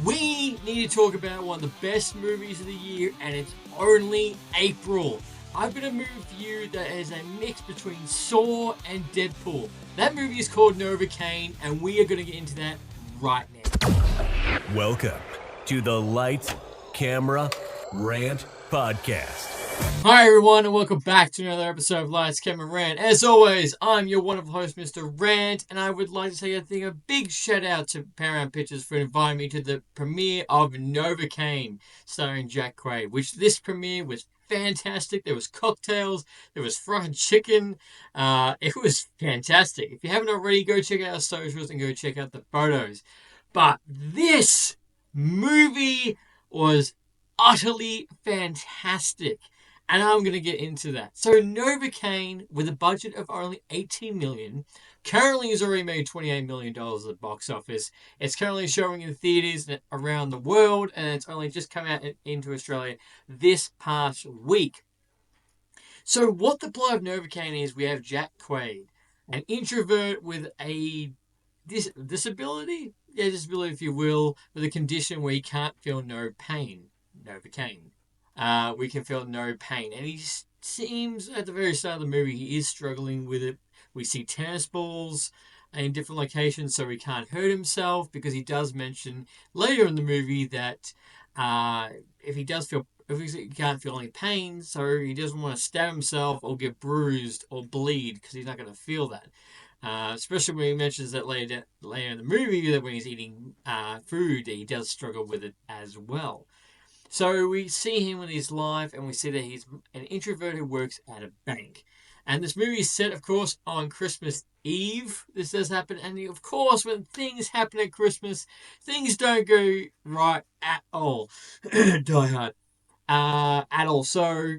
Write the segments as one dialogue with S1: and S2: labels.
S1: We need to talk about one of the best movies of the year, and it's only April. I've got a movie for you that is a mix between Saw and Deadpool. That movie is called Novocaine, and we are going to get into that right now.
S2: Welcome to the Lights, Camera, Rant Podcast.
S1: Hi everyone, and welcome back to another episode of Lights, Camera, Rant. As always, I'm your wonderful host, Mr. Rant, and I would like to say a big shout out to Paramount Pictures for inviting me to the premiere of Novocaine, starring Jack Quaid, which this premiere was fantastic. There was cocktails, there was fried chicken. It was fantastic. If you haven't already, go check out our socials and go check out the photos. But this movie was utterly fantastic. And I'm going to get into that. So Novocaine, with a budget of only $18 million, currently has already made $28 million at the box office. It's currently showing in theaters around the world, and it's only just come out into Australia this past week. So what the plot of Novocaine is, we have Jack Quaid, an introvert with a disability? Yeah, disability, if you will, with a condition where he can't feel no pain. Novocaine. We can feel no pain. And he seems, at the very start of the movie, he is struggling with it. We see tennis balls in different locations so he can't hurt himself, because he does mention later in the movie that if he can't feel any pain, so he doesn't want to stab himself or get bruised or bleed, because he's not going to feel that. Especially when he mentions that later in the movie, that when he's eating food, he does struggle with it as well. So we see him in his life, and we see that he's an introvert who works at a bank. And this movie is set, of course, on Christmas Eve. This does happen. And, of course, when things happen at Christmas, things don't go right at all. Die Hard. At all. So,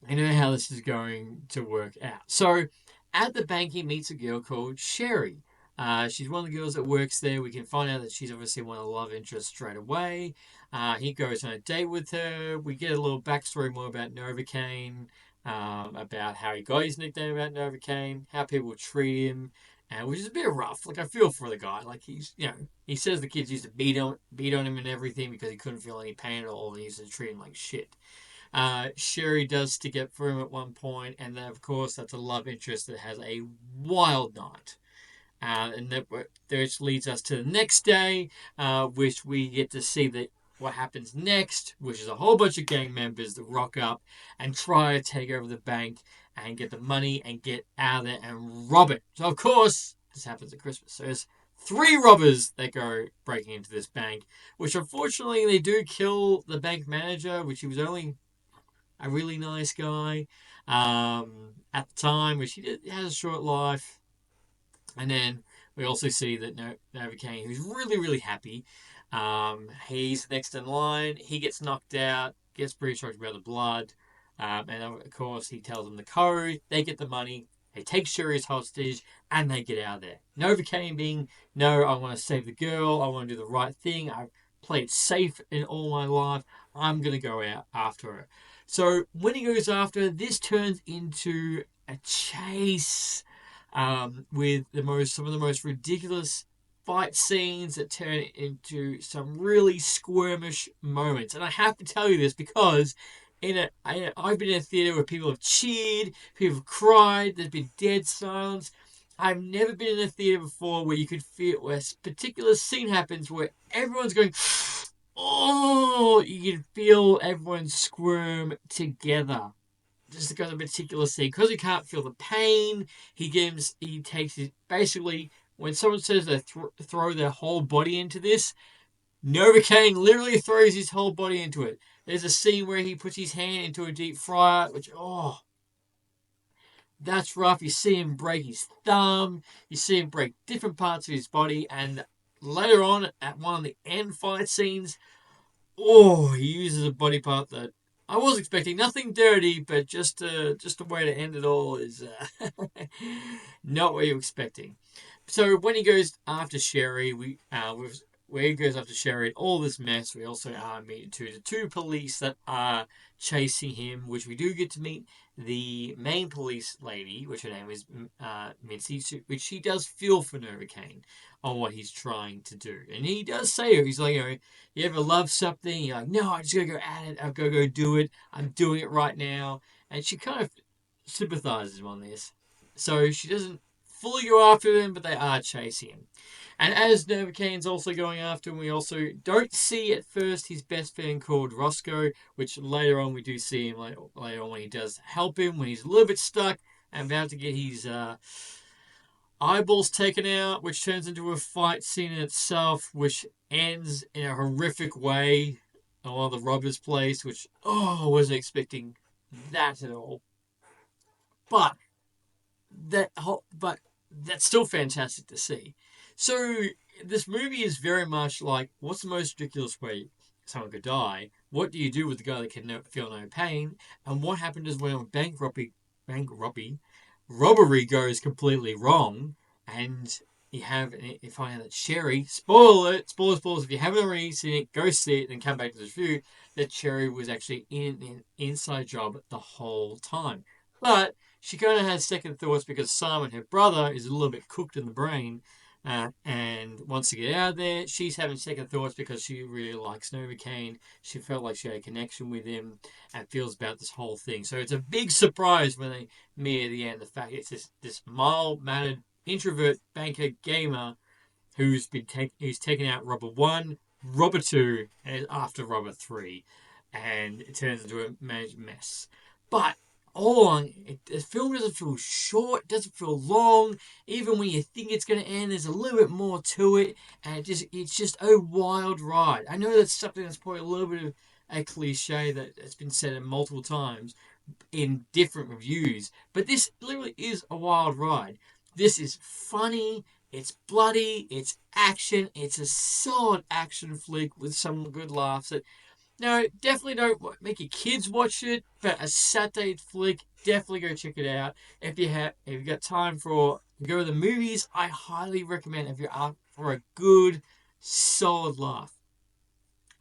S1: I know how this is going to work out. So, at the bank, he meets a girl called Sherry. She's one of the girls that works there. We can find out that she's obviously one of the love interests straight away. He goes on a date with her. We get a little backstory more about Novocaine, about how he got his nickname about Novocaine, how people treat him, which is a bit rough. Like, I feel for the guy. Like, he says the kids used to beat on him and everything because he couldn't feel any pain at all. They used to treat him like shit. Sherry does stick up for him at one point, and then, of course, that's a love interest that has a wild night. And that which leads us to the next day, which we get to see what happens next, which is a whole bunch of gang members that rock up and try to take over the bank and get the money and get out of there and rob it. So, of course, this happens at Christmas. So there's 3 robbers that go breaking into this bank, which unfortunately they do kill the bank manager, which he was only a really nice guy at the time, which he has a short life. And then we also see that Novocaine, who's really, really happy, he's next in line. He gets knocked out, gets pretty shocked about the blood. And of course, he tells them the code. They get the money. They take Sherry as hostage, and they get out of there. Novocaine being, no, I want to save the girl. I want to do the right thing. I've played safe in all my life. I'm going to go out after her. So when he goes after her, this turns into a chase. With some of the most ridiculous fight scenes that turn into some really squirmish moments. And I have to tell you this because I've been in a theater where people have cheered, people have cried, there's been dead silence. I've never been in a theater before where you could feel where a particular scene happens where everyone's going, oh, you can feel everyone squirm together. Just because of a particular scene, because he can't feel the pain, he takes his, basically, when someone says they throw their whole body into this, Novocaine literally throws his whole body into it. There's a scene where he puts his hand into a deep fryer, which, that's rough. You see him break his thumb, you see him break different parts of his body, and later on, at one of the end fight scenes, he uses a body part that I was expecting nothing dirty, but just a way to end it all is not what you're expecting. So when he goes after Sherry, we've where he goes after Sherry, all this mess. We also meet the two police that are chasing him, which we do get to meet the main police lady, which her name is Mitzi, which she does feel for Novocaine on what he's trying to do. And he does say her, he's like, you ever love something? You're like, no, I just gotta go at it. I've gotta go do it. I'm doing it right now. And she kind of sympathizes on this. So she doesn't fully go after them, but they are chasing him. And as Novocaine's also going after him, we also don't see at first his best friend called Roscoe, which later on we do see him later on when he does help him, when he's a little bit stuck and about to get his eyeballs taken out, which turns into a fight scene in itself, which ends in a horrific way on one of the robbers' place, which, I wasn't expecting that at all. But but that's still fantastic to see. So this movie is very much like, what's the most ridiculous way someone could die? What do you do with the guy that can feel no pain? And what happens when a robbery goes completely wrong, and you find out that Sherry, spoilers, if you haven't already seen it, go see it and come back to this review, that Sherry was actually in an inside job the whole time. But she kind of has second thoughts because Simon, her brother, is a little bit cooked in the brain and wants to get out of there. She's having second thoughts because she really likes Novocaine. She felt like she had a connection with him and feels about this whole thing. So it's a big surprise when they meet at the end. The fact it's this mild-mannered introvert banker gamer who's taken out robber 1, robber 2, and is after robber 3. And it turns into a mess. But all along, the film doesn't feel short, doesn't feel long. Even when you think it's going to end, there's a little bit more to it, and it's just a wild ride. I know that's something that's probably a little bit of a cliche that's been said multiple times in different reviews, but this literally is a wild ride. This is funny, it's bloody, it's action, it's a solid action flick with some good laughs. No, definitely don't make your kids watch it, but a Saturday flick, definitely go check it out. If you've got time for go to the movies, I highly recommend if you're up for a good, solid laugh.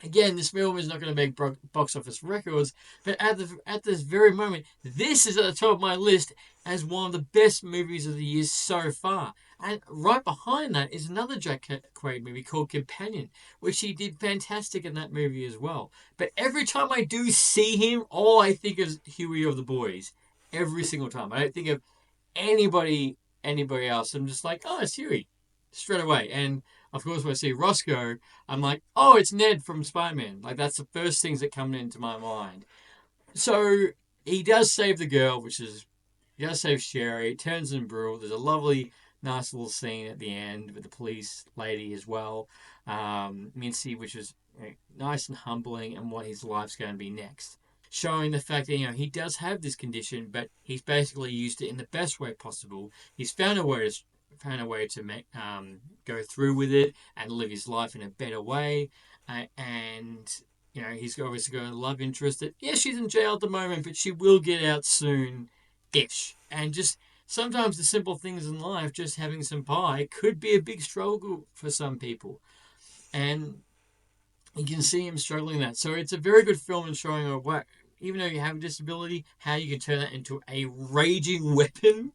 S1: Again, this film is not going to make box office records, but at this very moment, this is at the top of my list as one of the best movies of the year so far. And right behind that is another Jack Quaid movie called Companion, which he did fantastic in that movie as well. But every time I do see him, all I think is Huey of the Boys. Every single time. I don't think of anybody else. I'm just like, oh, it's Huey. Straight away. And of course, when I see Roscoe, I'm like, oh, it's Ned from Spider-Man. Like, that's the first things that come into my mind. So, he does save the girl, he does save Sherry. It turns in brutal. There's a lovely, nice little scene at the end with the police lady as well. Mincy, which is nice and humbling, and what his life's going to be next. Showing the fact that, he does have this condition, but he's basically used it in the best way possible. He's found a way to go through with it and live his life in a better way. And he's obviously got a love interest that, she's in jail at the moment, but she will get out soon-ish. And just sometimes the simple things in life, just having some pie, could be a big struggle for some people. And you can see him struggling that. So it's a very good film in showing what, even though you have a disability, how you can turn that into a raging weapon.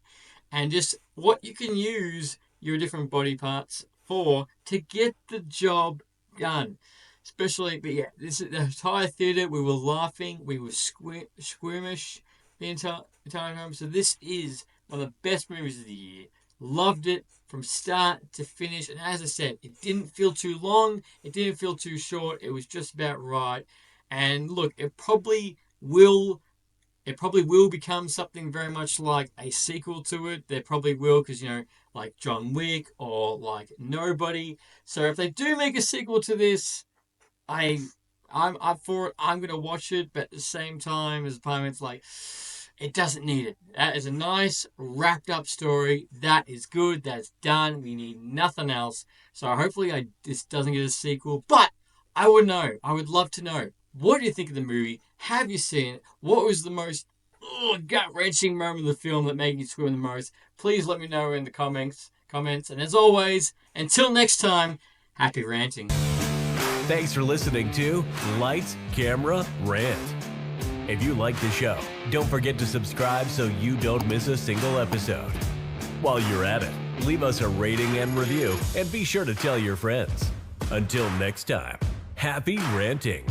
S1: And just what you can use your different body parts for to get the job done. Especially, but this is the entire theatre. We were laughing, we were squirmish the entire time. So this is one of the best movies of the year. Loved it from start to finish. And as I said, it didn't feel too long. It didn't feel too short. It was just about right. And look, it probably will become something very much like a sequel to it. They probably will, because, like John Wick or like Nobody. So if they do make a sequel to this, I'm up for it. I'm going to watch it, but at the same time, as a part of it's like, it doesn't need it. That is a nice, wrapped up story. That is good. That's done. We need nothing else. So hopefully this doesn't get a sequel. But I would know. I would love to know. What do you think of the movie? Have you seen it? What was the most gut-wrenching moment of the film that made you squirm the most? Please let me know in the comments. And as always, until next time, Happy ranting.
S2: Thanks for listening to Lights, Camera, Rant. If you like the show, don't forget to subscribe so you don't miss a single episode. While you're at it, leave us a rating and review, and be sure to tell your friends. Until next time, happy ranting.